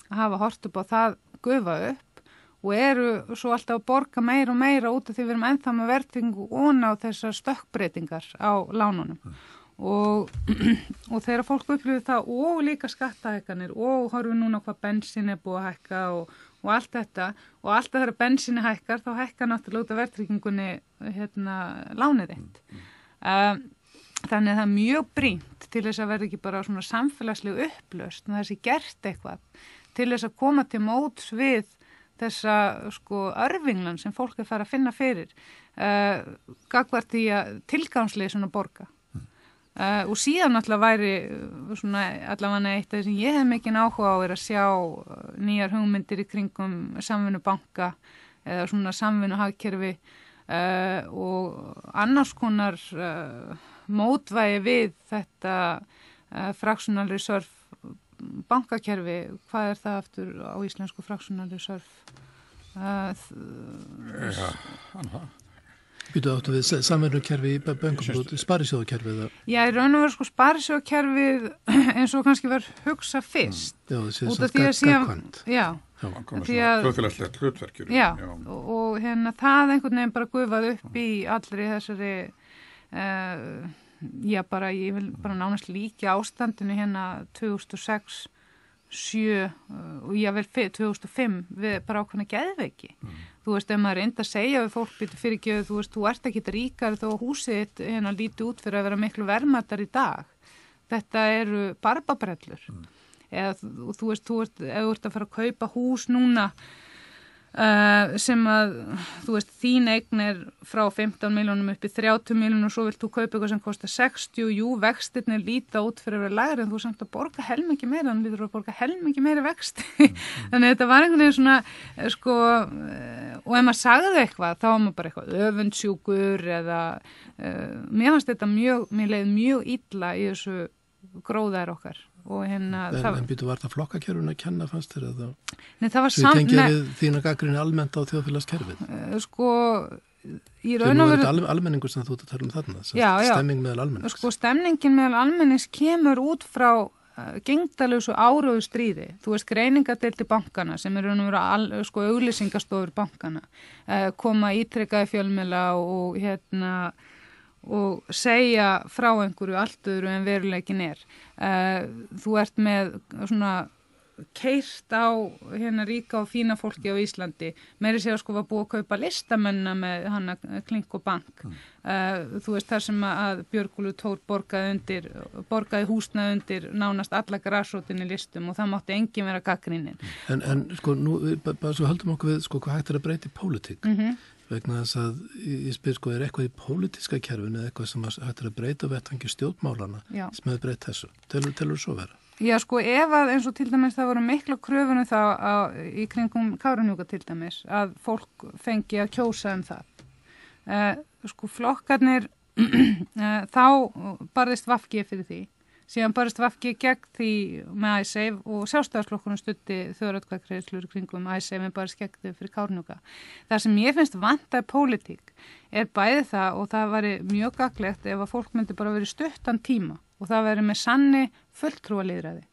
að hafa hort upp á það gufa upp og eru svo alltaf að borga meira og meira út af því við erum ennþá með verðtryggingu og á þessar stökkbreytingar á lánunum og þegar fólk upplifir það og líka skattahækkanir og horfum núna hvað bensín er búið að hækka og allt þetta og alltaf þegar bensíni hækkar þá hækkar náttúrulega út af verðtryggingunni lánið þitt. Þannig að það er mjög brýnt til þess að verða ekki bara svona samfélagsleg upplausn og þessi gert eitthvað til þess að koma til móts við þessa sko örvinglan sem fólk er farið að finna fyrir gagnvart því að tilgangsleysun að borga. Og síðan náttúrulega væri svona allavega eitt af því sem ég hef mikinn áhuga á er að sjá nýjar hugmyndir í kringum samvinnu banka eða svona samvinnu hagkerfi og annars konar mótvægi við þetta fractional reserve bankakerfi. Hvað er það aftur á íslensku fractional reserve? Býtu áttu við samvinnukerfi í böngum, sparisjóðakerfið? Já, í raun og veru sko sparisjóðakerfið eins og kannski var hugsa fyrst. Já, það sé svona gagkvæmt. Já. Þjóðfélagslegt hlutverkjur. Já, og það einhvern veginn bara gufaði upp í allri þessari, ég vil bara nánast líka ástandinu 2006, 2007 og ég vel 2005 við bara ákveðna geðveiki. Þú veist, ef maður reyndi að segja við fólk býtu fyrirgefið, þú veist, þú ert ekki ríkari þó að húsið þitt líti út fyrir að vera miklu verðmættar í dag. Þetta eru barbabrellur. Eða þú veist, ef þú ert að fara að kaupa hús núna sem að, þú veist, þín eign er frá 15 milljónum upp í 30 milljónum og svo vilt þú kaupa eitthvað sem kostar 60, vextirnir líta út fyrir að vera lægri en þú samt að borga helmingi meira, þannig lítur að borga helmingi meira vexti. Þannig þetta var einhvern veginn svona, sko, og ef maður sagði eitthvað, þá var maður bara eitthvað öfundsjúkur eða, mér fannst þetta mér leið mjög illa í þessu gróðar okkar. En býtu var það flokkakerfun að kenna fannst þér eða? Nei, það var Þið tengja við þína gagnrýni almennt á þjóðfélagskerfið? Sko, í raun og veru... Þetta almenningur sem þú ert að tala þarna, stemming meðal almennings. Sko, stemningin meðal almennings kemur út frá gengdalösu áróðu stríði. Þú veist, greiningadeildi bankana sem eru sko auglýsingastofur bankana koma ítrekkaði fjölmiðla og segja frá einhverju allt öðru en veruleikin þú ert með svona keyrt á ríka og fína fólki á Íslandi. Meiri segja sko var búið að kaupa listamennina með hana Klink og Bank. Þú veist þar sem að Björgúlfur Thor borgaði húsnað undir nánast alla grasrótinni listum og það mátti enginn vera gagnrýninn. En sko nú, bara svo höldum okkur við sko hvað hægt að breyta í pólitík. Vegna þess að ég spyr sko, eitthvað í pólitíska kerfinu eða eitthvað sem hægt að breyta vettvangi stjórnmálana sem hefur breytt þessu. Telur svo vera? Já, sko, ef að eins og til dæmis það voru miklu kröfunum þá í kringum Kárahnjúka til dæmis, að fólk fengi að kjósa það. Sko, flokkarnir, þá barðist VG fyrir því. Síðan barðist VG gegn því með Icesave og Sjálfstæðisflokkurinn studdi þjóðaratkvæðagreiðslur kringum Icesave en barðist gegn þau fyrir Kárahnjúka. Það sem ég finnst vanta í pólitík bæði það og það væri mjög gagnlegt ef að fólk myndi bara verið stuttan tíma og það verið með sanni fulltrúalýðræði.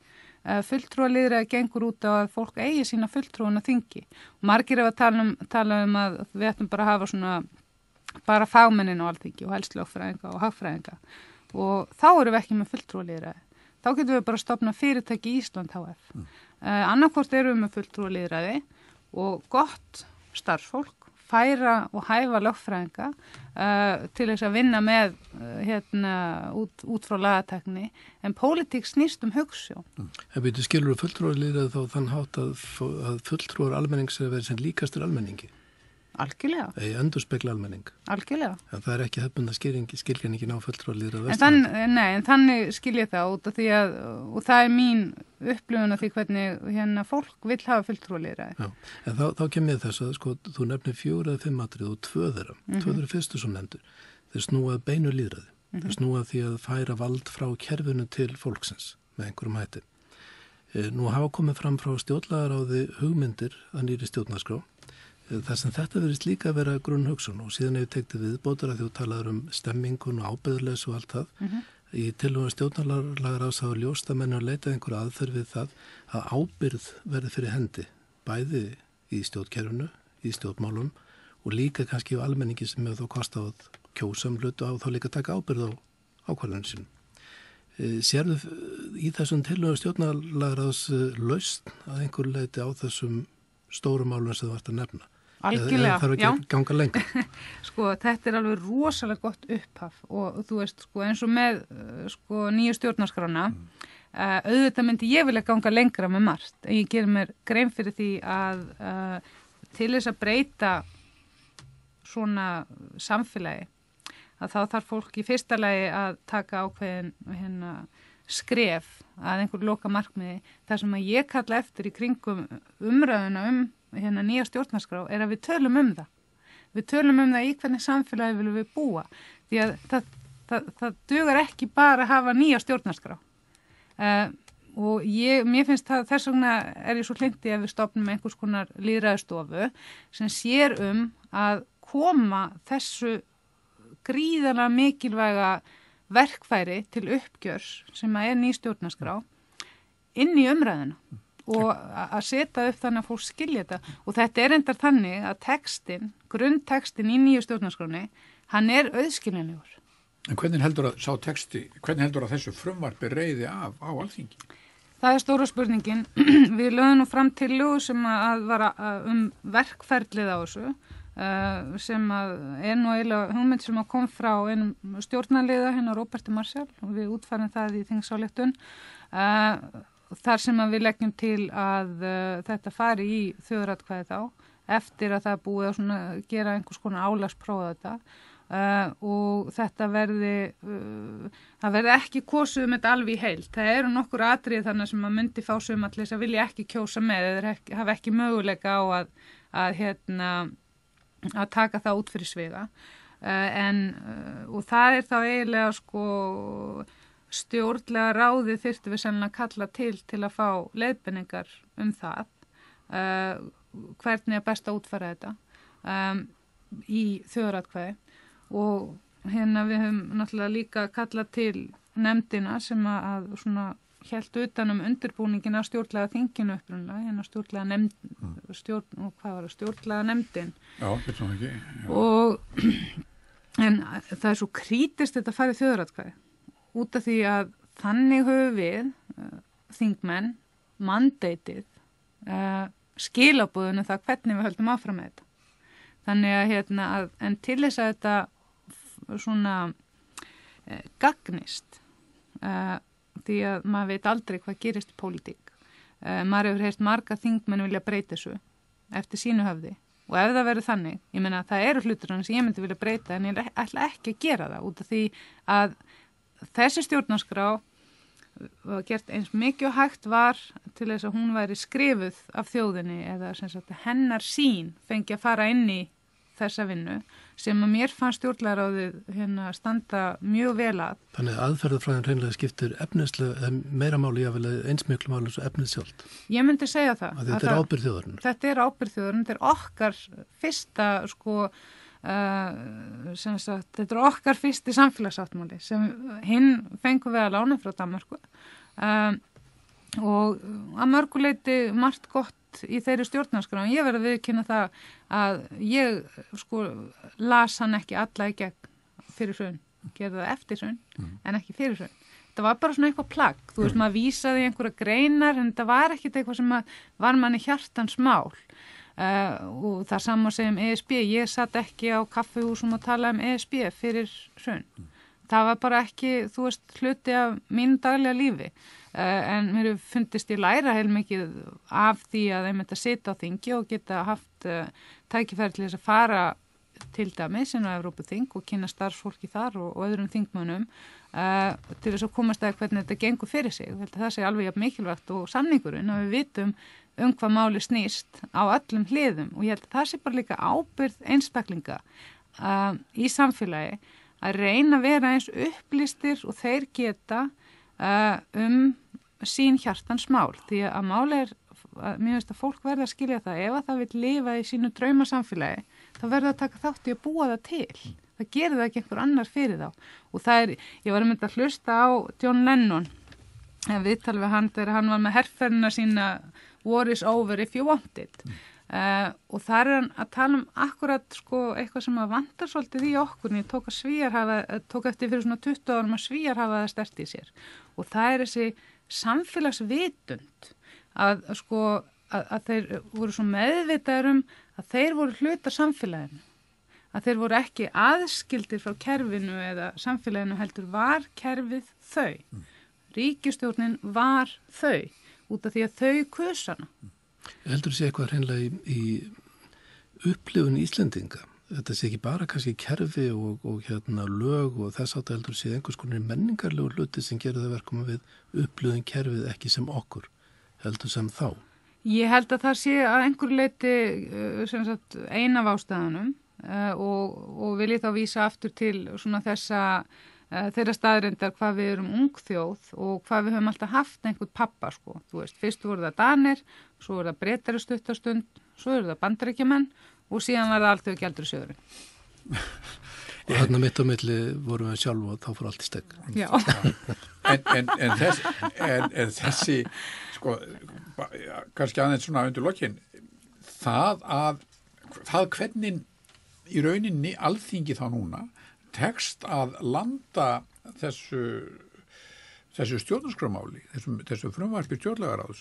Fulltrúalýðræði gengur út á að fólk eigi sína fulltrúan að þingi. Og margir ef að tala um að við ættum bara að hafa svona bara fagmennin á alþingi og helst lögfræðinga og hagfræðinga. Og þá erum við ekki með fulltrúalýðræði. Þá getum við bara stofna fyrirtæki í Ísland HF. Annarkvort erum við með fulltrúalýðræði og gott starfsfólk, færa og hæfa lögfræðinga til þess að vinna með út frá lagatekni en pólitík snýst hugsjón. En byrju skilur fulltrúarlýðræði þá þann hátt að fulltrúar almennings verið sem líkastur almenningi? Algjörlega. Eða endurspegla almenning? Algjörlega. En það ekki hefðbundna skilgreiningin á fulltrúarlýðræði Vesturlandi? En þannig skil ég það út af því að, og það mín upplifun af því hvernig fólk vill hafa fulltrúalýðræði. Já, en þá kemur þess að sko, þú nefnir 4 eða 5 atrið og 2 þeirra. 2 þeirra fyrstu sem nefndur. Þeir snúað beinu lýðræði. Þeir snúað því að færa vald frá kerfinu til fólksins með einhverjum hætti. Nú hafa komið fram frá stjórnlagaráði hugmyndir að nýri stjórnarskrá. Þar sem þetta verðist líka að vera grunnhugsun og síðan hefur tekið viðbótar að þú talaður stemmingun og ábyrðarleysi og allt það. Í tillögum stjórnarlagaráðs hafa ljóst að menn að leita einhverja aðferð við það að ábyrgð verði fyrir hendi, bæði í stjórnkerfinu, í stjórnmálum og líka kannski á almenningi sem hefur þó kostað að kjósa hlutu og þá líka taka ábyrgð á ákvarðanum sínum. Sérðu í þessum tillögum stjórnarlagaráðs lausn að einhver leiti á þessum stórum málum sem þú vart að nefna? Algjörlega, þarf ekki að ganga lengur. Sko, þetta alveg rosalega gott upphaf og þú veist, sko, eins og með nýju stjórnarskrána, auðvitað myndi ég vilja ganga lengra með margt. En ég gerir mér grein fyrir því að til þess að breyta svona samfélagi, að þá þarf fólk í fyrsta lagi að taka ákveðin skref að einhver loka markmiði. Það sem að ég kalla eftir í kringum umræðuna nýja stjórnarskrá að við tölum það. Við tölum það í hvernig samfélagi viljum við búa. Því að það dugar ekki bara að hafa nýja stjórnarskrá. Og mér finnst það, þess vegna ég svo hlynnt ef við stofnum einhvers konar lýðræðisstofu sem sér að koma þessu gríðarlega mikilvæga verkfæri til uppgjörs sem ný stjórnarskrá inn í umræðina. Og að setja upp þannig að fólk skilja þetta. Og þetta endar þannig að grunntextin í nýju stjórnarskráni, hann auðskiljanlegur. En hvernig heldur að þessu frumvarpi reiði af á Alþingi? Það stóra spurningin. Við lögðum nú fram tillögu sem að var verkferlið á þessu, sem að nú eiginlega hugmynd sem að kom frá einum stjórnarliða, Róberti Marshall, og við útfærum það í þingsályktun. Þar sem að við leggjum til að þetta fari í þjóðaratkvæði þá eftir að það búið að gera einhvers konar álagsprófa þetta og þetta það verði ekki kosið þetta alveg í heild. Það eru nokkur atriði þannig sem að myndi fá suma til þess að vilja ekki kjósa með eða hafa ekki möguleika á að taka það út fyrir sviga. Og það þá eiginlega stjórnlega ráðið þyrftum við sennilega að kalla til að fá leiðbeiningar það hvernig best að útfæra þetta í þjóðaratkvæði og hérna við höfum náttúrulega líka kallað til nefndina sem að svona hélt utan undirbúningin af stjórnlega þinginu upprunlega, hérna stjórnlega nefndin. Já, betur ekki. Já. Og en það svo krítist þetta að fara í þjóðaratkvæði út af því að þannig höfum við þingmenn mandatið skilaboðinu það hvernig við höldum áfram með þetta. Þannig að en til þess að þetta svona gagnist því að maður veit aldrei hvað gerist í pólitík. Maður hefur heyrt marga þingmenn vilja breyta þessu eftir sínu höfði og ef það verður þannig, ég meina að það eru hlutur sem ég myndi vilja breyta en ég ætla ekki að gera það út af því að þessi stjórnarskrá var gert eins mikið og hægt var til þess að hún væri skrifuð af þjóðinni eða sem sagt hennar sýn fengi að fara inn í þessa vinnu sem að mér fannst stjórnlagaráðið standa mjög vel að. Þannig að aðferðafræðin hreinlega skiptir efnislega meira máli jáfnvel eins miklu máli svo efnið sjálft. Ég myndi segja það. Að þetta er ábyrgð þjóðarinnar. Þetta er ábyrgð þjóðarinnar, þetta er okkar fyrsta þetta er okkar fyrsti samfélagsáttmáli sem hinn fengum við að lána frá Danmörku og að mörguleiti margt gott í þeirri stjórnarskrá en ég verði að viðurkenna það að ég las hann ekki alla í gegn fyrir hrun, gerði það eftir hrun en ekki fyrir hrun. Þetta var bara svona eitthvað plagg, þú veist maður vísaði í einhverja greinar en þetta var ekkit eitthvað sem var manni hjartans mál. Og það sama segja ESB, ég satt ekki á kaffihúsum og talaði ESB fyrir hrun. Það var bara ekki, þú veist, hluti af mínu daglega lífi. En mér hefur fundist ég læra heilmikið af því að þeim þetta sita á þingi og geta haft tækifæri til þess að fara til dæmis inn á Evrópuþing og kynna starfsfólki þar og öðrum þingmönnum til þess að komast að hvernig þetta gengur fyrir sig. Það sé alveg jafn mikilvægt og samningurinn að við vitum hvað máli snýst á öllum hliðum og ég held að það sé bara líka ábyrgð einstaklinga í samfélagi að reyna að vera eins upplýstir og þeir geta sín hjartans mál því að máli mér finnst að fólk verða að skilja það ef að það vil lifa í sínu draumasamfélagi þá verður að taka þátt í að búa það til það gerir það ekki einhver annar fyrir þá og það ég var að mynda að hlusta á John Lennon viðtal við hann þegar hann var með herferðina sína War is over if you want it og þar hann að tala akkurat eitthvað sem að vantar svolítið í okkur ég tók eftir fyrir svona 20 árum að Svíar hafa það sterkt í sér og það þessi samfélagsvitund að þeir voru svo meðvitaður að þeir voru hluta samfélaginu að þeir voru ekki aðskildir frá kerfinu eða samfélaginu heldur var kerfið þau ríkisstjórnin var þau út af því að þau kusana Heldur sé eitthvað hreinlega í upplifun Íslendinga þetta sé ekki bara kannski kerfi og lög og þess að heldur sé einhvers konar menningarlegu hluti sem gerir það verkum við upplifun kerfið ekki sem okkur heldur sem þá Ég held að það sé að einhverju leyti ein af ástæðunum og vil ég þá vísa aftur til svona þeirra staðrindar hvað við erum ung þjóð og hvað við höfum alltaf haft einhvern pappa Þú veist, fyrst voru það Danir, svo voru það Bretar í stuttastund, svo voru það Bandaríkjamenn og síðan var það alltaf gjaldeyrissjóðurinn. Og þarna mitt á milli vorum við sjálf og þá fór allt í stegg. Já. en þessi kannski aðeins svona undir lokin það hvernig í rauninni alþingi þá núna tekst að landa þessu stjórnarskrármáli, þessu frumvarpi stjórnlagaráðs.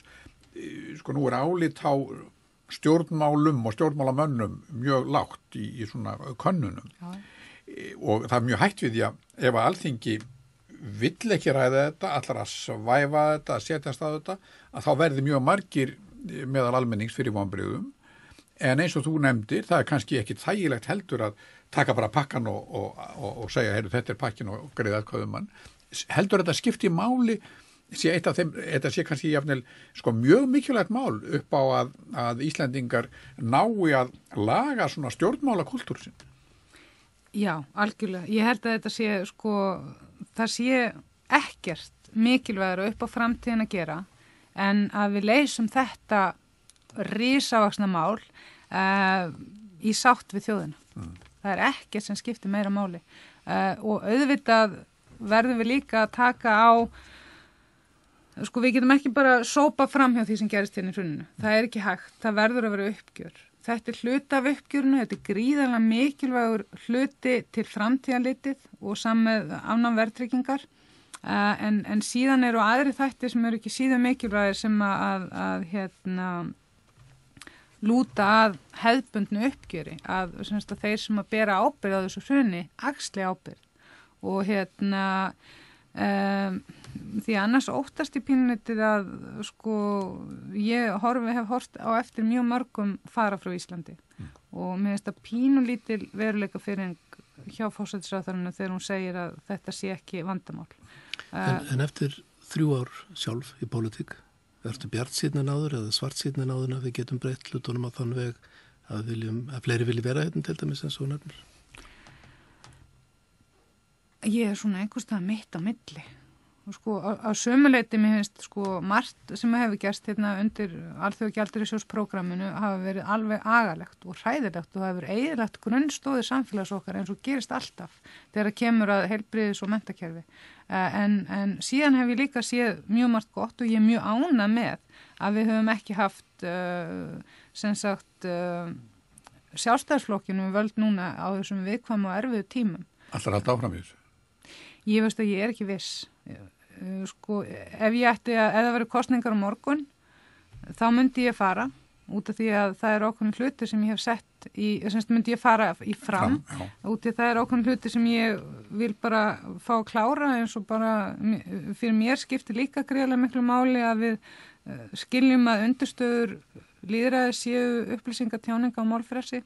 Nú álit á stjórnmálum og stjórnmálamönnum mjög lágt í svona könnunum. Já. Og það mjög hætt við því að ef að alþingi vill ekki ræða þetta, allar að svæfa þetta, að setjast að þetta, að þá verði mjög margir meðal almennings fyrir vonbrigðum. En eins og þú nefndir, það kannski ekki þægilegt heldur að taka bara pakkan og segja, heyrðu, þetta er pakkin og greiða atkvæði hann. Heldur þetta skipti máli, sé eitt af þeim, þetta sé kannski jafnvel mjög mikilvægt mál upp á að Íslendingar nái að laga svona stjórnmálakultúr sinn? Já, algjörlega. Ég held að þetta sé, það sé ekkert mikilvægur upp á framtíðin að gera en að við leysum þetta risavaxna mál í sátt við þjóðina. Það er ekkert sem skiptir meira máli og auðvitað verðum við líka að taka á, sko við getum ekki bara sópa fram hjá því sem gerist hérna í hruninu. Það er ekki hægt, það verður að vera uppgjör. Þetta er hluti af uppgjörinu, þetta er gríðarlega mikilvægur hluti til framtíðanlitið og saman afnám verðtryggingar en síðan eru aðri þættir sem eru ekki síðan mikilvægir sem að lúta að hefðbundnu uppgjöri að þeir sem að bera ábyrgð á þessu hruni axli ábyrgð og því annars óttast í pínulítið að sko ég hef hort á eftir mjög mörgum fara frá Íslandi og mér finnst það pínulítil veruleika fyrir hjá forsætisráðherranum þegar hún segir að þetta sé ekki vandamál. En eftir 3 ár sjálf í pólitík, ertu bjartsýnn áður eða svartsýnn áður að við getum breytt hlutunum á þann veg að fleiri vilji vera hérna til dæmis eins og nefnir? Ég er svona einhverstað mitt á milli. Og sko á sömuleyti mér finnst sko margt sem hefur gerst hérna undir Alþjóðagjaldeyrissjóðsprógramminu hafa verið alveg agalegt og hræðilegt og hafa verið eyðilegt grunnstoðir samfélags okkar eins og gerist alltaf þegar það kemur að heilbrigðis- og menntakerfi. En síðan hef ég líka séð mjög margt gott og ég er mjög ánægð með að við höfum ekki haft sjálfstæðisflokkinu völd núna á þessum viðkvæmu og erfiðu tímum. Allar halda áfram í þessu? Ég veist að ég er ekki viss. Sko, ef það verið kosningar á morgun, þá myndi ég fara, út af því að það er ákveðin hluti sem ég hef sett myndi ég fara í fram út af það er ákveðin hluti sem ég vil bara fá að klára eins og bara fyrir mér skiptir líka gríðarlega miklu máli að við skiljum að undirstöður lýðræðis séu upplýsingar, tjáninga og málfrelsi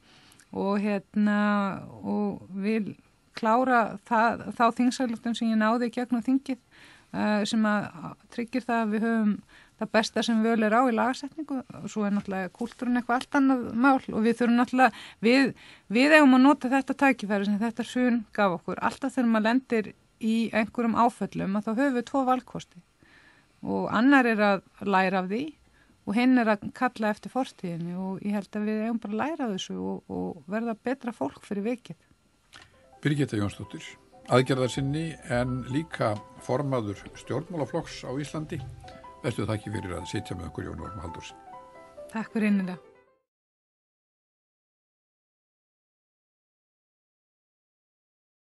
og og vil klára þá þingsályktun sem ég náði gegnum þingið sem að tryggir það að við höfum það besta sem völ er á í lagasetningu og svo er náttúrulega kúltúrin eitthvað allt annað mál og við þurfum náttúrulega við eigum að nota þetta tækifæri sem þetta hrun gaf okkur alltaf þegar maður lendir í einhverjum áföllum að þá höfum við 2 valkosti og annar er að læra af því og hinn er að kalla eftir fortíðinni og ég held að við eigum bara að læra af þessu og verða betra fólk fyrir vikið. Birgitta Jónsdóttir, aðgerðarsinni en líka formaður stjórnmálaflokks á Íslandi. Bestu þakki fyrir að sitja með okkur Jón Orm Halldórsson. Takk fyrir innilega.